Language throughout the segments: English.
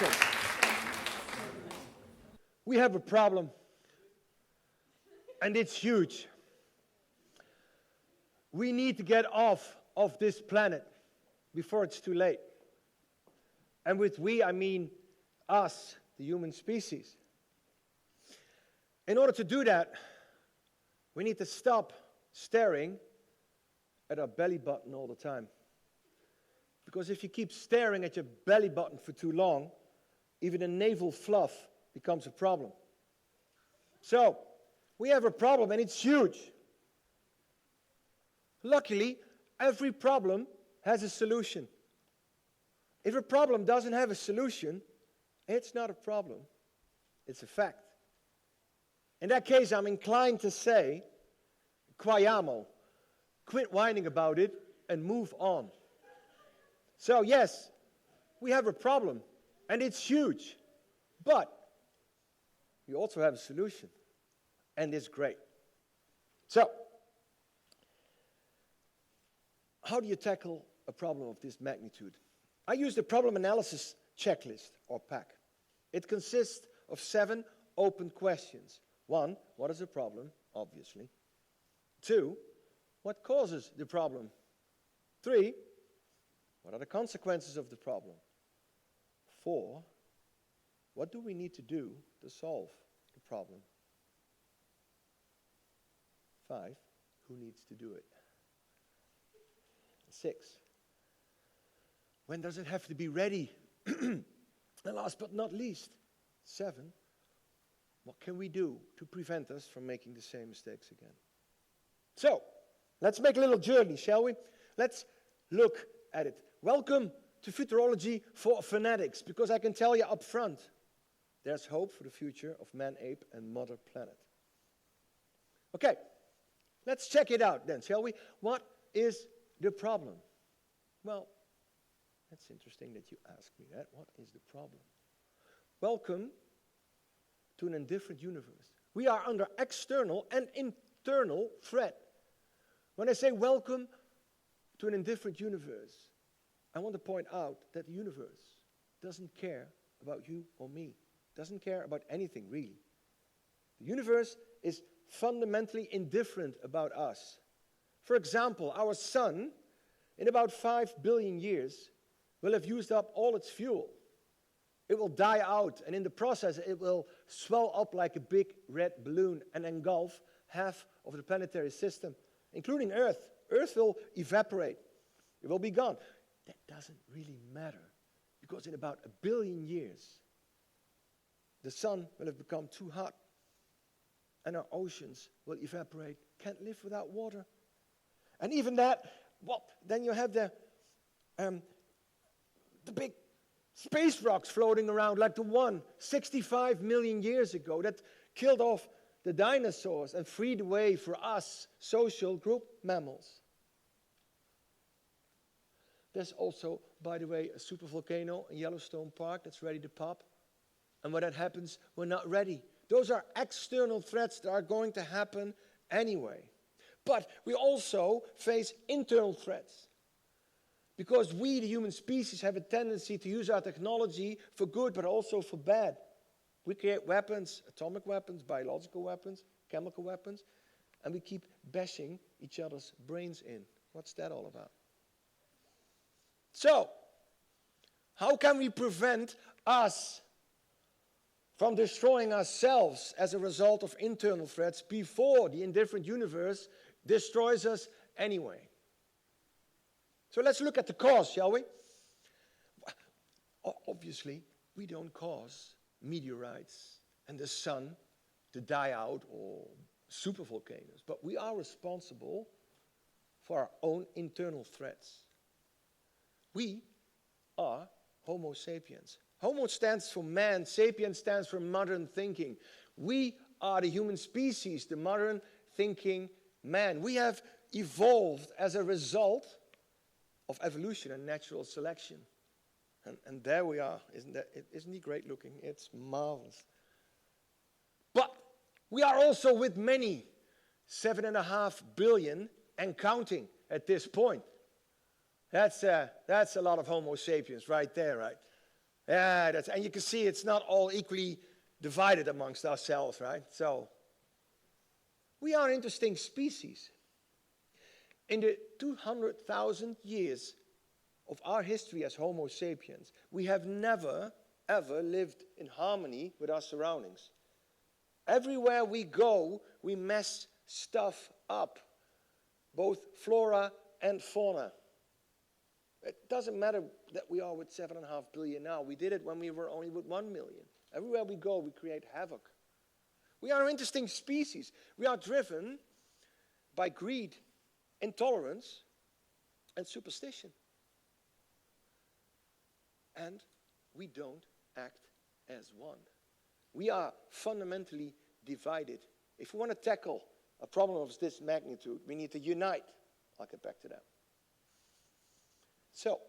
Listen, we have a problem, and it's huge. We need to get off of this planet before it's too late. And with we, I mean us, the human species. In order to do that, we need to stop staring at our belly button all the time. Because if you keep staring at your belly button for too long, even a navel fluff becomes a problem. So, we have a problem, and it's huge. Luckily, every problem has a solution. If a problem doesn't have a solution, it's not a problem. It's a fact. In that case, I'm inclined to say, quaiamo, quit whining about it and move on. So yes, we have a problem, and it's huge, but we also have a solution, and it's great. So, how do you tackle a problem of this magnitude? I use the problem analysis checklist, or PAC. It consists of 7 open questions. 1, what is the problem? Obviously. 2, what causes the problem? 3, what are the consequences of the problem? 4, what do we need to do to solve the problem? 5, who needs to do it? 6, when does it have to be ready? And last but not least, 7, what can we do to prevent us from making the same mistakes again? So, let's make a little journey, shall we? Let's look at it. Welcome to Futurology for Fanatics, because I can tell you up front, there's hope for the future of man, ape, and mother planet. Okay, let's check it out then, shall we? What is the problem? Well, that's interesting that you ask me that. What is the problem? Welcome to an indifferent universe. We are under external and internal threat. When I say welcome to an indifferent universe, I want to point out that the universe doesn't care about you or me. Doesn't care about anything, really. The universe is fundamentally indifferent about us. For example, our sun, in about 5 billion years, will have used up all its fuel. It will die out, and in the process, it will swell up like a big red balloon and engulf half of the planetary system, including Earth. Earth will evaporate. It will be gone. That doesn't really matter, because in about 1 billion years, the sun will have become too hot, and our oceans will evaporate. Can't live without water. And even that, well, then you have the big space rocks floating around, like the one 65 million years ago that killed off the dinosaurs and freed the way for us social group mammals. There's also, by the way, a supervolcano in Yellowstone Park that's ready to pop. And when that happens, we're not ready. Those are external threats that are going to happen anyway. But we also face internal threats. Because we, the human species, have a tendency to use our technology for good, but also for bad. We create weapons, atomic weapons, biological weapons, chemical weapons, and we keep bashing each other's brains in. What's that all about? So, how can we prevent us from destroying ourselves as a result of internal threats before the indifferent universe destroys us anyway? So let's look at the cause, shall we? Obviously, we don't cause meteorites and the sun to die out or supervolcanoes, but we are responsible for our own internal threats. We are Homo sapiens. Homo stands for man, sapiens stands for modern thinking. We are the human species, the modern thinking man. We have evolved as a result of evolution and natural selection. And there we are. Isn't he great looking? It's marvelous. But we are also with many, 7.5 billion and counting at this point. That's a lot of Homo sapiens right there, right? Yeah, and you can see it's not all equally divided amongst ourselves, right? So, we are an interesting species. In the 200,000 years of our history as Homo sapiens, we have never, ever lived in harmony with our surroundings. Everywhere we go, we mess stuff up, both flora and fauna. It doesn't matter that we are with 7.5 billion now. We did it when we were only with 1 million. Everywhere we go, we create havoc. We are an interesting species. We are driven by greed, intolerance, and superstition. And we don't act as one. We are fundamentally divided. If we want to tackle a problem of this magnitude, we need to unite. I'll get back to that. So,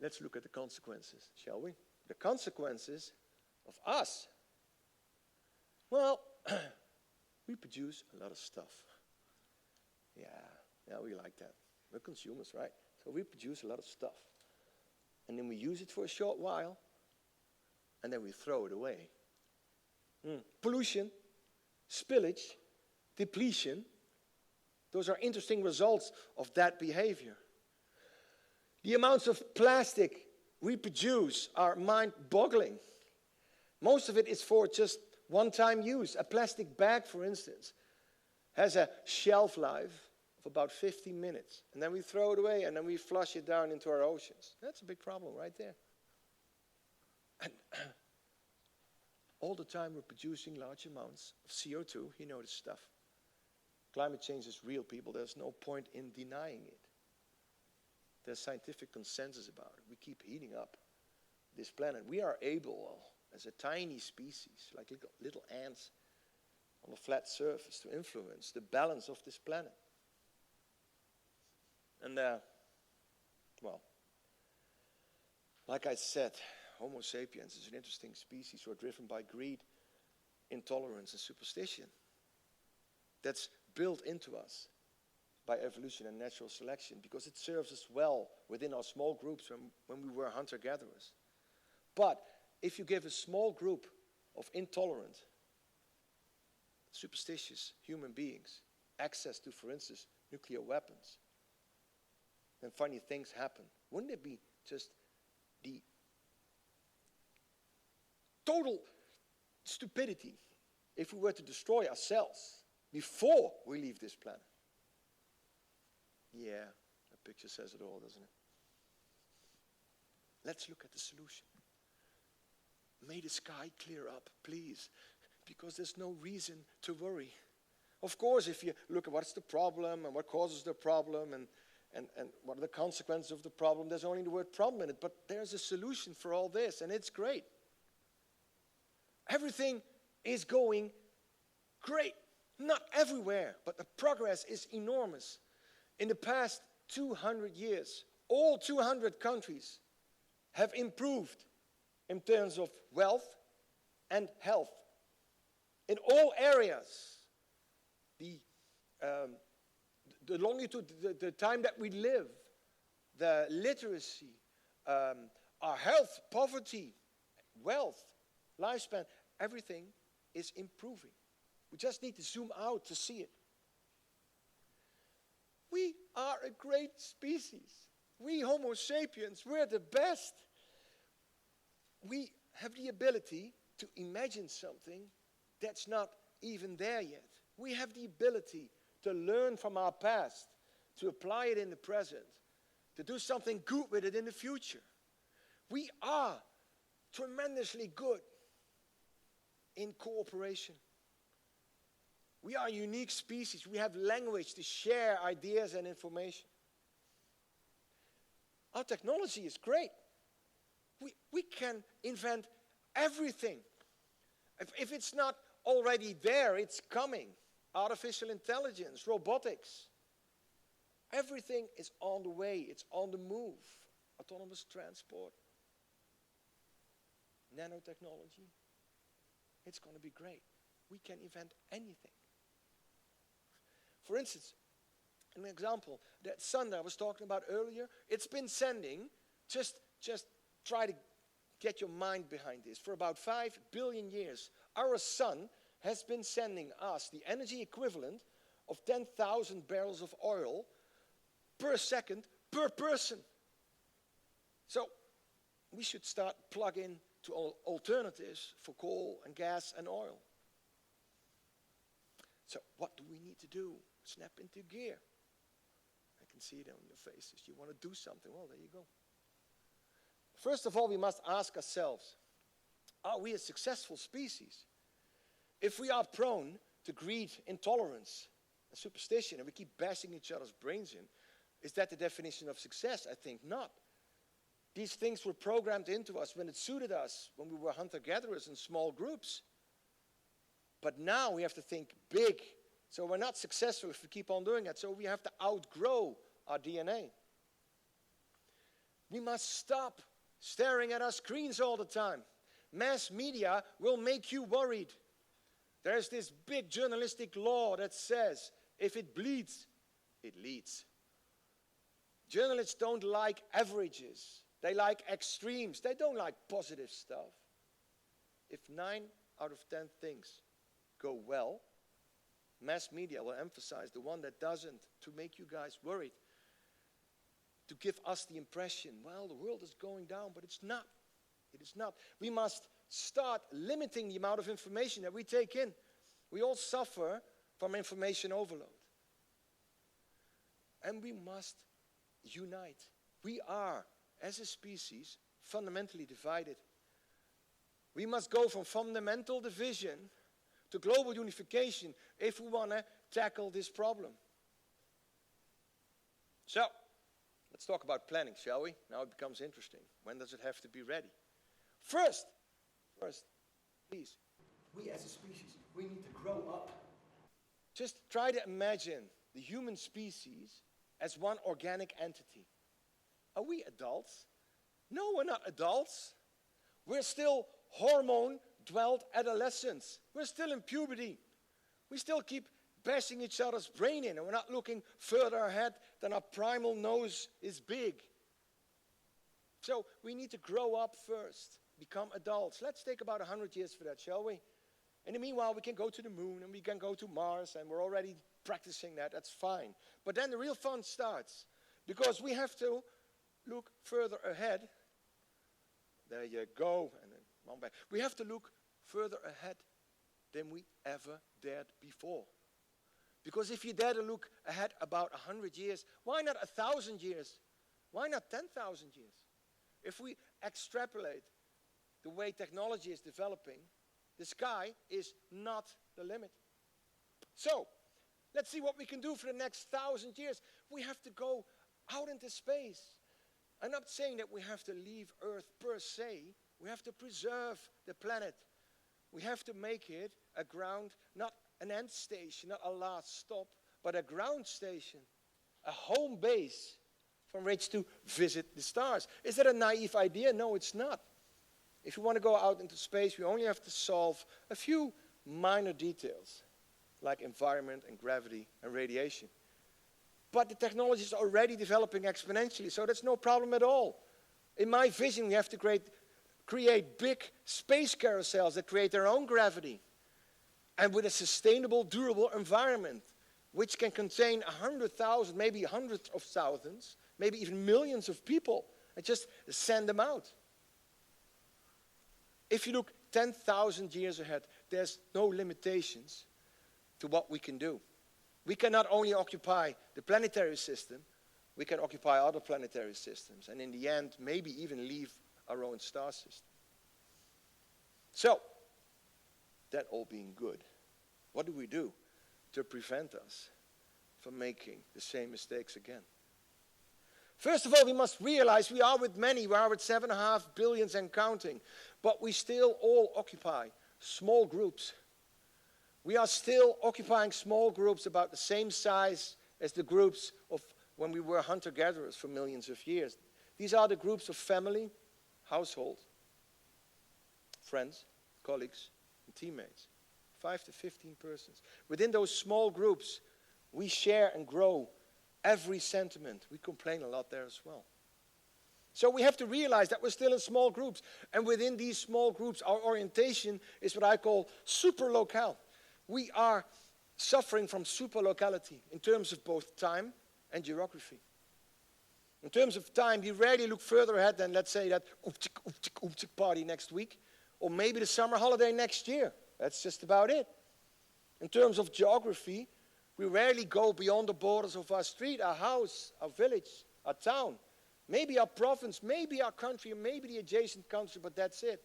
let's look at the consequences, shall we? The consequences of us. Well, we produce a lot of stuff. Yeah, we like that. We're consumers, right? So we produce a lot of stuff. And then we use it for a short while, and then we throw it away. Pollution, spillage, depletion, those are interesting results of that behavior. The amounts of plastic we produce are mind-boggling. Most of it is for just one-time use. A plastic bag, for instance, has a shelf life of about 50 minutes. And then we throw it away, and then we flush it down into our oceans. That's a big problem right there. And all the time we're producing large amounts of CO2. You know this stuff. Climate change is real, people. There's no point in denying it. There's scientific consensus about it. We keep heating up this planet. We are able, as a tiny species, like little ants on a flat surface, to influence the balance of this planet. And, well, like I said, Homo sapiens is an interesting species who are driven by greed, intolerance, and superstition. That's built into us by evolution and natural selection, because it serves us well within our small groups when we were hunter-gatherers. But if you give a small group of intolerant, superstitious human beings access to, for instance, nuclear weapons, then funny things happen. Wouldn't it be just the total stupidity if we were to destroy ourselves before we leave this planet? Yeah, that picture says it all, doesn't it? Let's look at the solution. May the sky clear up, please, because there's no reason to worry. Of course, if you look at what's the problem and what causes the problem and what are the consequences of the problem, there's only the word problem in it, but there's a solution for all this, and it's great. Everything is going great. Not everywhere, but the progress is enormous. In the past 200 years, all 200 countries have improved in terms of wealth and health. In all areas, the longitude, the time that we live, the literacy, our health, poverty, wealth, lifespan, everything is improving. We just need to zoom out to see it. We are a great species. We Homo sapiens, we're the best. We have the ability to imagine something that's not even there yet. We have the ability to learn from our past, to apply it in the present, to do something good with it in the future. We are tremendously good in cooperation. We are a unique species. We have language to share ideas and information. Our technology is great. We can invent everything. If it's not already there, it's coming. Artificial intelligence, robotics. Everything is on the way. It's on the move. Autonomous transport. Nanotechnology. It's going to be great. We can invent anything. For instance, an example, that sun that I was talking about earlier, it's been sending, just try to get your mind behind this. For about 5 billion years, our sun has been sending us the energy equivalent of 10,000 barrels of oil per second per person. So we should start plugging to alternatives for coal and gas and oil. So what do we need to do? Snap into gear. I can see it on your faces. You want to do something. Well, there you go. First of all, we must ask ourselves, are we a successful species? If we are prone to greed, intolerance, and superstition, and we keep bashing each other's brains in, is that the definition of success? I think not. These things were programmed into us when it suited us, when we were hunter-gatherers in small groups. But now we have to think big. So we're not successful if we keep on doing that. So we have to outgrow our DNA. We must stop staring at our screens all the time. Mass media will make you worried. There's this big journalistic law that says, if it bleeds, it leads. Journalists don't like averages. They like extremes. They don't like positive stuff. If 9 out of 10 things go well, mass media will emphasize the one that doesn't, to make you guys worried. To give us the impression, well, the world is going down, but it's not. It is not. We must start limiting the amount of information that we take in. We all suffer from information overload. And we must unite. We are, as a species, fundamentally divided. We must go from fundamental division to global unification if we want to tackle this problem. So, let's talk about planning, shall we? Now it becomes interesting. When does it have to be ready? First, please, we as a species, we need to grow up. Just try to imagine the human species as one organic entity. Are we adults? No, we're not adults. We're still hormone-dwelled adolescents. We're still in puberty. We still keep bashing each other's brain in, and we're not looking further ahead than our primal nose is big. So we need to grow up first, become adults. Let's take about 100 years for that, shall we? In the meanwhile, we can go to the moon and we can go to Mars, and we're already practicing that. That's fine. But then the real fun starts, because we have to look further ahead. There you go. And then one back. We have to look further ahead than we ever dared before. Because if you dare to look ahead about 100 years, why not 1,000 years? Why not 10,000 years? If we extrapolate the way technology is developing, the sky is not the limit. So, let's see what we can do for the next 1,000 years. We have to go out into space. I'm not saying that we have to leave Earth per se. We have to preserve the planet. We have to make it a ground, not an end station, not a last stop, but a ground station, a home base from which to visit the stars. Is that a naive idea? No, it's not. If we want to go out into space, we only have to solve a few minor details, like environment and gravity and radiation. But the technology is already developing exponentially, so that's no problem at all. In my vision, we have to create big space carousels that create their own gravity, and with a sustainable, durable environment, which can contain 100,000, maybe hundreds of thousands, maybe even millions of people, and just send them out. If you look 10,000 years ahead, there's no limitations to what we can do. We can not only occupy the planetary system, we can occupy other planetary systems, and in the end, maybe even leave our own star system. So, that all being good, what do we do to prevent us from making the same mistakes again? First of all, we must realize we are with many, we are with 7.5 billion and counting, but we still all occupy small groups. We are still occupying small groups about the same size as the groups of when we were hunter-gatherers for millions of years. These are the groups of family, household, friends, colleagues, and teammates. 5 to 15 persons. Within those small groups, we share and grow every sentiment. We complain a lot there as well. So we have to realize that we're still in small groups. And within these small groups, our orientation is what I call super-locale. We are suffering from super-locality in terms of both time and geography. In terms of time, we rarely look further ahead than, let's say, that oopchik party next week, or maybe the summer holiday next year. That's just about it. In terms of geography, we rarely go beyond the borders of our street, our house, our village, our town. Maybe our province, maybe our country, or maybe the adjacent country, but that's it.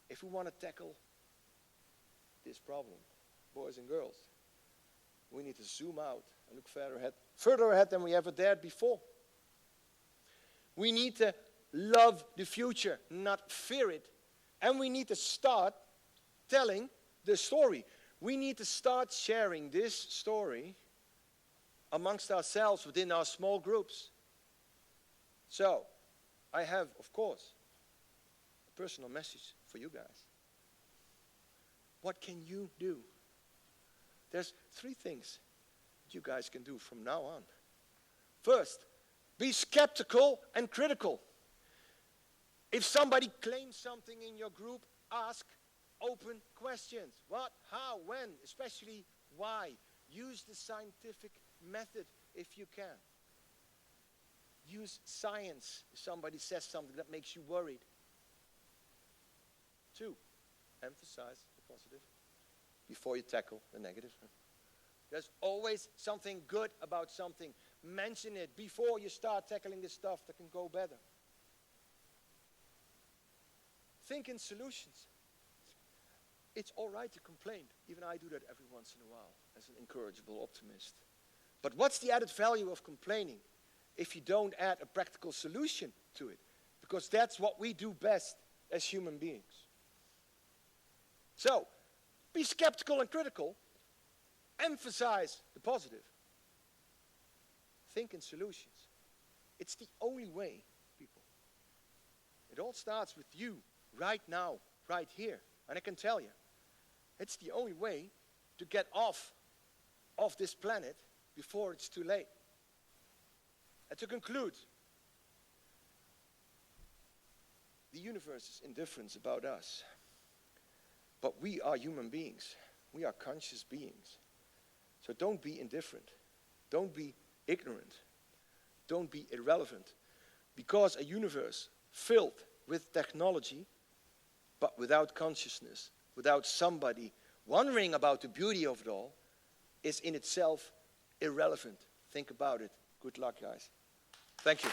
If we want to tackle this problem, boys and girls, we need to zoom out and look further ahead than we ever dared before. We need to love the future, not fear it. And we need to start telling the story. We need to start sharing this story amongst ourselves within our small groups. So, I have, of course, a personal message for you guys. What can you do? There's 3 things that you guys can do from now on. First, be skeptical and critical. If somebody claims something in your group, ask open questions. What, how, when, especially why. Use the scientific method if you can. Use science if somebody says something that makes you worried. 2, emphasize the positive before you tackle the negative. There's always something good about something. Mention it before you start tackling the stuff that can go better. Think in solutions. It's all right to complain. Even I do that every once in a while as an incorrigible optimist. But what's the added value of complaining if you don't add a practical solution to it? Because that's what we do best as human beings. So, be skeptical and critical. Emphasize the positive. Think in solutions. It's the only way, people. It all starts with you, right now, right here. And I can tell you, it's the only way to get off this planet before it's too late. And to conclude, the universe is indifferent about us. But we are human beings. We are conscious beings. So don't be indifferent. Don't be ignorant. Don't be irrelevant. Because a universe filled with technology, but without consciousness, without somebody wondering about the beauty of it all, is in itself irrelevant. Think about it. Good luck, guys. Thank you.